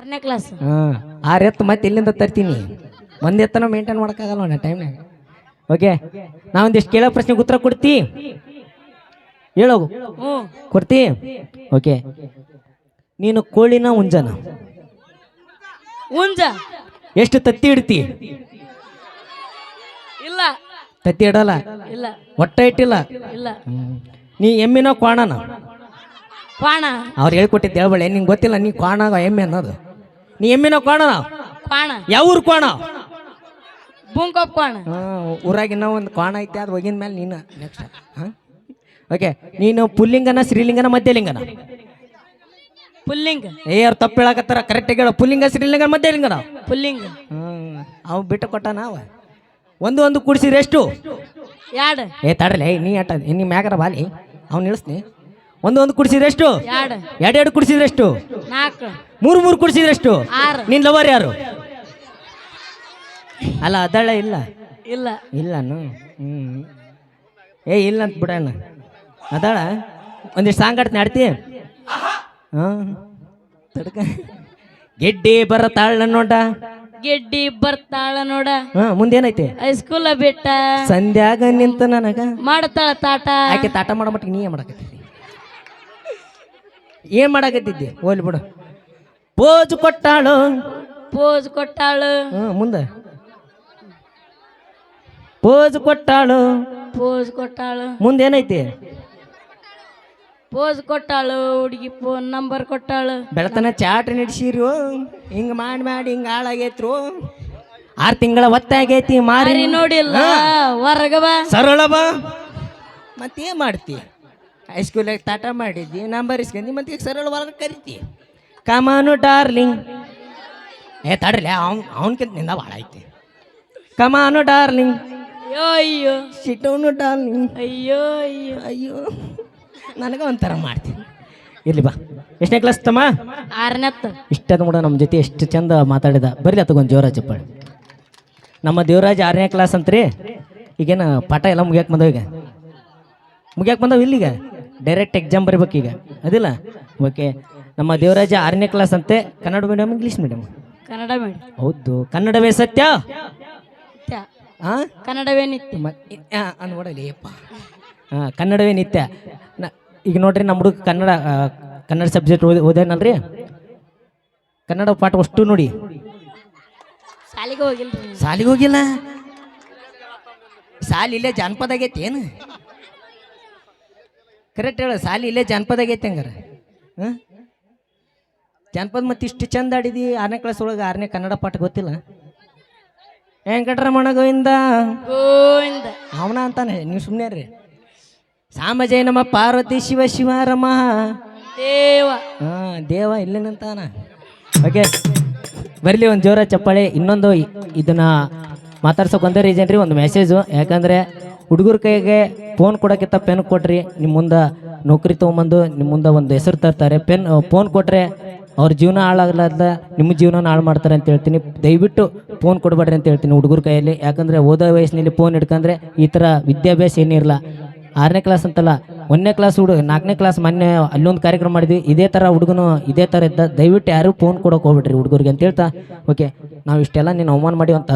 6ನೇ class. ಹಾಂ 6 ಎತ್ತು ಮತ್ತೆ ಎಲ್ಲಿಂದ ತರ್ತೀನಿ? ಒಂದು ಎತ್ತನ ಮೇಂಟೈನ್ ಮಾಡೋಕ್ಕಾಗಲ್ಲ ಅಣ್ಣ ಟೈಮ್ನಾಗ. ಓಕೆ ನಾವೊಂದಿಷ್ಟು ಕೇಳೋ ಪ್ರಶ್ನೆಗೆ ಉತ್ತರ ಕೊಡ್ತಿ? ಹೇಳೋಗು. ಹ್ಞೂ. ಕೊಡ್ತಿ? ಓಕೆ ನೀನು ಕೋಳಿನ ಹುಂಜನ? ಹುಂಜ. ಎಷ್ಟು ತತ್ತಿ ಇಡ್ತಿ? ಇಲ್ಲ. ತತ್ತಿ ಇಡಲ್ಲ? ಇಲ್ಲ. ಹೊಟ್ಟೆ ಇಟ್ಟಿಲ್ಲ? ಇಲ್ಲ. ನೀ ಎಮ್ಮಿನ ಕ್ವಾಣನ? ಕ್ವಾಣ. ಅವ್ರು ಹೇಳ್ಕೊಟ್ಟಿದ್ದು ಹೇಳ್ಬೇಳೆ, ನಿಂಗೆ ಗೊತ್ತಿಲ್ಲ ನೀ ಕ್ವಾಣ ಎಮ್ಮೆ ಅನ್ನೋದು. ನೀ ಎಮ್ಮಿನ ಕ್ವಾಣನ? ಕ್ವಾಣ. ಯಾವ ಊರು ಕ್ವಾಣ? ಬುಂಕೊಪ್ಪ ಕ್ವಾಣ. ಊರಾಗ ಇನ್ನೂ ಒಂದು ಕ್ವಾಣ ಐತೆ, ಅದು ಹೋಗಿದ ಮೇಲೆ ನೀನು ನೆಕ್ಸ್ಟ್. ಹಾಂ ಓಕೆ ನೀನು ಪುಲ್ಲಿಂಗನ ಶ್ರೀಲಿಂಗನ ಮಧ್ಯಲಿಂಗನ? ಪುಲ್ಲಿಂಗ. ಅವ್ರು ತಪ್ಪು ಹೇಳಕತ್ತಾರ, ಕರೆಕ್ಟಾಗಿ ಹೇಳ. ಪುಲ್ಲಿಂಗ ಶ್ರೀಲಿಂಗನ ಮಧ್ಯಲಿಂಗನ? ಪುಲ್ಲಿಂಗ. ಅವು ಬಿಟ್ಟು ಕೊಟ್ಟ ನಾವು ಒಂದು ಕೂಡಿಸಿದ್ರೆ ಎಷ್ಟು? 2. ತಡಲೆ ನೀ ಆಟ ನೀ ಮ್ಯಾಗರ ಬಾಲಿ ಅವ್ನು ನಿಲ್ಲಿಸ್ನಿ. ಒಂದು ಕೂಡಿಸಿದ್ರೆ ಎಷ್ಟು? 2. 2 ಕೂಡಿಸಿದ್ರೆ ಎಷ್ಟು? 4. 3 ಕೂಡಿಸಿದ್ರೆ ಎಷ್ಟು? 6. ನಿನ್ ಲವರ್ ಯಾರು? ಅಲ್ಲ ಅದಳ ಇಲ್ಲ ಇಲ್ಲ. ಇಲ್ಲನು ಇಲ್ಲ ಅಂತ ಬಿಡಣ್ಣ. ಅದಳ ಒಂದಿಷ್ಟು ಸಾಂಗ್ ಆಡ್ತೀನಿ, ಆಡ್ತಿ? ಹಾಂ ತಡ್ಕ. ಗೆಡ್ಡಿ ಬರತಾಳ ನೋಡ, ಗೆಡ್ಡಿ ಬರ್ತಾಳ ನೋಡ. ಮುಂದೇನೈತೆ? ಹೈಸ್ಕೂಲ ಬಿಟ್ಟ ಸಂಧ್ಯಾಗ ನಿಂತ ನನಗ ಮಾಡ್ತಾಳ ತಾಟ. ಆಕೆ ತಾಟ ಮಾಡೋ ಮಟ್ಟಿಗೆ ನೀ ಏನ್ ಮಾಡಕತ್ತಿದ್ದಿ? ಏನ್ ಮಾಡಕತ್ತಿದ್ದಿ? ಹೋಗ್ಲಿ ಬಿಡು. ಪೋಜ್ ಕೊಟ್ಟಾಳು. ಪೋಜ್ ಕೊಟ್ಟಾಳು. ಮುಂದೆ ಪೋಜ್ ಕೊಟ್ಟಾಳು. ಪೋಜ್ ಕೊಟ್ಟಾಳು. ಮುಂದೇನೈತಿ? ಪೋಜ್ ಕೊಟ್ಟಾಳು. ಹುಡುಗಿ ಫೋನ್ ನಂಬರ್ ಕೊಟ್ಟಾಳು. ಬೆಳತನ ಚಾಟ್ ನಡೆಸಿರು, ಹಿಂಗ ಮಾಡಿ ಹಿಂಗ ಹಾಳಾಗೈತ್ರು. 6 ತಿಂಗಳ ಒತ್ತಾಗೈತಿ, ಮಾರಿ ನೋಡಿಲ್ಲ ಹೊರಗ ಬಾ ಸರಳ ಬಾ. ಮತ್ತೇನ್ ಮಾಡ್ತಿ? ಹೈಸ್ಕೂಲಾಗ ತಾಟ ಮಾಡಿದ್ದಿ, ನಂಬರ್ ಇಸ್ಕೊಂಡಿ, ಮತ್ತೆ ಸರಳ ಹೊರಗೆ ಕರಿತಿ. ಕಮಾನು ಡಾರ್ಲಿಂಗ್. ತಡ್ರಲ್ಲ, ಅವನ್ಕಿಂತ ನಿಂದ ಭಾಳ ಐತಿ. ಕಮಾನು ಡಾರ್ಲಿಂಗ್. ಅಯ್ಯೋ ಅಯ್ಯೋ. ಸಿಟ್ಟವನು ಡಾರ್ಲಿಂಗ್. ಅಯ್ಯೋ ಅಯ್ಯೋ ಅಯ್ಯೋ ನನಗೆ ಒಂಥರ ಮಾಡ್ತೀನಿ. ಇರ್ಲಿ ಬಾ. ಎಷ್ಟನೇ ಕ್ಲಾಸ್ ತಮ್ಮ? 6ನೇತ್ತು. ಇಷ್ಟದ ಕೂಡ ನಮ್ಮ ಜೊತೆ ಎಷ್ಟು ಚಂದ ಮಾತಾಡಿದ. ಬರ್ರಿ ಅತ್ತಗೊಂದು ದೇವರಾಜ್ ಚಪ್ಪಾಳೆ. ನಮ್ಮ ದೇವರಾಜ್ 6ನೇ ಕ್ಲಾಸ್ ಅಂತ್ರಿ. ಈಗೇನು ಪಾಠ ಎಲ್ಲ ಮುಗಿಯಕ್ಕೆ ಬಂದವ? ಈಗ ಮುಗಿಯಕ್ಕೆ ಬಂದವ? ಇಲ್ಲಿಗ ಡೈರೆಕ್ಟ್ ಎಕ್ಸಾಮ್ ಬರೀಬೇಕು ಈಗ, ಅದಿಲ್ಲ? ಓಕೆ ನಮ್ಮ ದೇವರಾಜ 6ನೇ ಕ್ಲಾಸ್ ಅಂತೆ. Kannada medium English medium? Kannada medium. ಹೌದು. ಕನ್ನಡವೇ ಸತ್ಯ. ಕನ್ನಡವೇ ನಿತ್ಯ. ನೋಡಲಿ ಅಪ್ಪ. ಕನ್ನಡವೇ ನಿತ್ಯ. ಈಗ ನೋಡ್ರಿ ನಮ್ಮ ಹುಡುಗ ಕನ್ನಡ ಸಬ್ಜೆಕ್ಟ್ ಓದೇನಲ್ರಿ, ಕನ್ನಡ ಪಾಠ ಅಷ್ಟು ನೋಡಿ. ಶಾಲಿಗೆ ಹೋಗಿಲ್ರಿ? ಸಾಲಿಗೆ ಹೋಗಿಲ್ಲ. ಸಾಲಿ ಇಲ್ಲೇ ಜಾನಪದ ಆಗೈತಿ ಏನು? ಕರೆಕ್ಟ್ ಹೇಳ. ಸಾಲಿ ಇಲ್ಲೇ ಜಾನಪದ ಆಗೈತಿ ಹಂಗಾರ? ಜಾನಪದ ಮತ್ತೆ ಇಷ್ಟು ಚಂದ ಆಡಿದಿ 6ನೇ ಕ್ಲಾಸ್ ಒಳಗೆ. 6ನೇ ಕನ್ನಡ ಪಾಠ ಗೊತ್ತಿಲ್ಲ? ವೆಂಕಟರಮಣ ಗೋವಿಂದ ಗೋವಿಂದ ಅವನ ಅಂತಾನೆ, ನೀವು ಸುಮ್ಮನೆ ರೀ. ಸಾಮಜಯ ನಮ ಪಾರ್ವತಿ ಶಿವ ಶಿವ ರಮ ದೇವ. ದೇವ ಇಲ್ಲೇನಂತಾನ. ಓಕೆ ಬರಲಿ ಒಂದು ಜೋರ ಚಪ್ಪಾಳೆ. ಇನ್ನೊಂದು ಇದನ್ನ ಮಾತಾಡ್ಸೋಕೆ ಒಂದೇ ರೀಸನ್ ರೀ, ಒಂದು ಮೆಸೇಜು. ಯಾಕಂದರೆ ಹುಡುಗರ ಕೈಗೆ ಫೋನ್ ಕೊಡೋಕ್ಕಿಂತ ಪೆನ್ ಕೊಟ್ರಿ, ನಿಮ್ಮ ಮುಂದೆ ನೌಕರಿ ತೊಗೊಂಬಂದು ನಿಮ್ಮ ಮುಂದೆ ಒಂದು ಹೆಸರು ತರ್ತಾರೆ. ಫೋನ್ ಕೊಟ್ಟರೆ ಅವ್ರ ಜೀವನ ಹಾಳಾಗಲಾರ್ದ ನಿಮ್ಮ ಜೀವನ ಹಾಳು ಮಾಡ್ತಾರೆ ಅಂತ ಹೇಳ್ತೀನಿ. ದಯವಿಟ್ಟು ಫೋನ್ ಕೊಡಬೇಡ್ರಿ ಅಂತ ಹೇಳ್ತೀನಿ ಹುಡುಗರ ಕೈಯಲ್ಲಿ. ಯಾಕಂದರೆ ಓದೋ ವಯಸ್ಸಿನಲ್ಲಿ ಫೋನ್ ಹಿಡ್ಕಂದ್ರೆ ಈ ಥರ ವಿದ್ಯಾಭ್ಯಾಸ ಏನಿರಲ್ಲ. 6ನೇ ಕ್ಲಾಸ್ ಅಂತಲ್ಲ, 1ನೇ ಕ್ಲಾಸ್ ಹುಡುಗ, 4ನೇ ಕ್ಲಾಸ್ ಮೊನ್ನೆ ಅಲ್ಲೊಂದು ಕಾರ್ಯಕ್ರಮ ಮಾಡಿದ್ವಿ, ಇದೇ ಥರ ಹುಡುಗನು ಇದೇ ಥರ ಇದ್ದ. ದಯವಿಟ್ಟು ಯಾರು ಫೋನ್ ಕೊಡೋಕೆ ಹೋಗ್ಬಿಟ್ರಿ ಹುಡುಗರಿಗೆ ಅಂತ ಹೇಳ್ತಾ. ಓಕೆ ನಾವು ಇಷ್ಟೆಲ್ಲ ನೀನು ಅವಮಾನ ಮಾಡಿ ಅಂತ